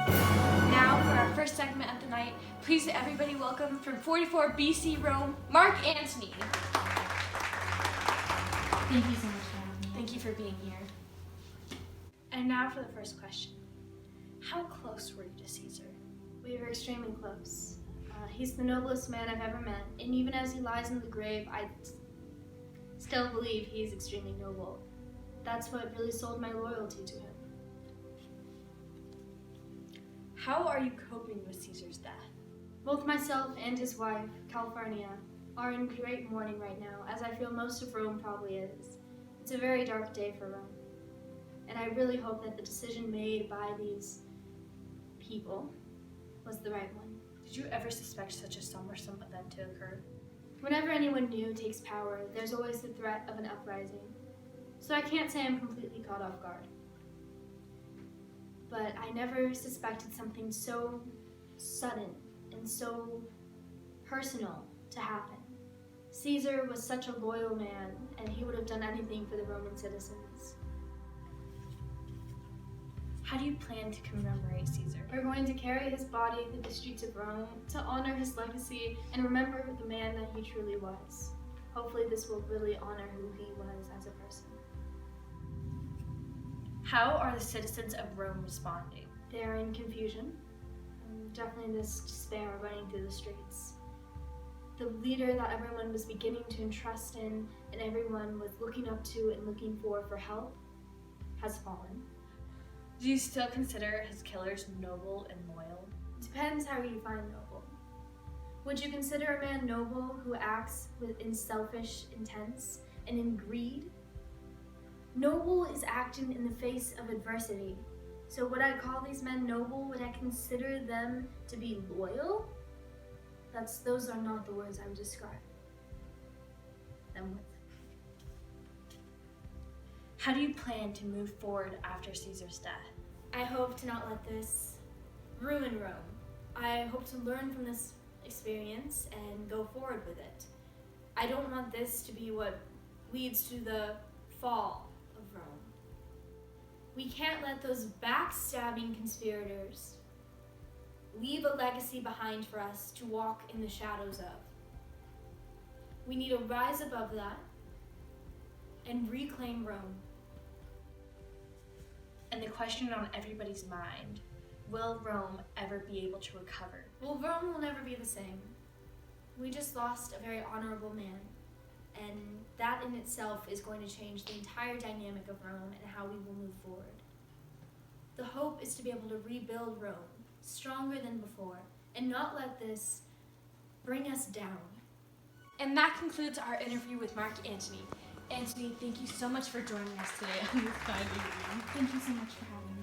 Now for our first segment of the night, please everybody welcome from 44 BC Rome, Mark Antony. Thank you so much for having me. Thank you for being here. And now for the first question. How close were you to Caesar? We were extremely close. He's the noblest man I've ever met, and even as he lies in the grave, I still believe he's extremely noble. That's what really sold my loyalty to him. How are you coping with Caesar's death? Both myself and his wife, California, are in great mourning right now, as I feel most of Rome probably is. It's a very dark day for Rome, and I really hope that the decision made by these people was the right one. Did you ever suspect such a cumbersome event to occur? Whenever anyone new takes power, there's always the threat of an uprising. So I can't say I'm completely caught off guard. But I never suspected something so sudden and so personal to happen. Caesar was such a loyal man, and he would have done anything for the Roman citizens. How do you plan to commemorate Caesar? We're going to carry his body through the streets of Rome to honor his legacy and remember the man that he truly was. Hopefully this will really honor who he was as a person. How are the citizens of Rome responding? They are in confusion, definitely this despair running through the streets. The leader that everyone was beginning to entrust in and everyone was looking up to and looking for help has fallen. Do you still consider his killers noble and loyal? Depends how you define noble. Would you consider a man noble who acts in selfish intents and in greed? Noble is acting in the face of adversity. So would I call these men noble? Would I consider them to be loyal? Those are not the words I would describe them with. How do you plan to move forward after Caesar's death? I hope to not let this ruin Rome. I hope to learn from this experience and go forward with it. I don't want this to be what leads to the fall of Rome. We can't let those backstabbing conspirators leave a legacy behind for us to walk in the shadows of. We need to rise above that and reclaim Rome. And the question on everybody's mind, will Rome ever be able to recover? Well, Rome will never be the same. We just lost a very honorable man, and that in itself is going to change the entire dynamic of Rome and how we will move forward. The hope is to be able to rebuild Rome, stronger than before, and not let this bring us down. And that concludes our interview with Mark Antony. Antony, thank you so much for joining us today on this fine evening. Thank you so much for having me.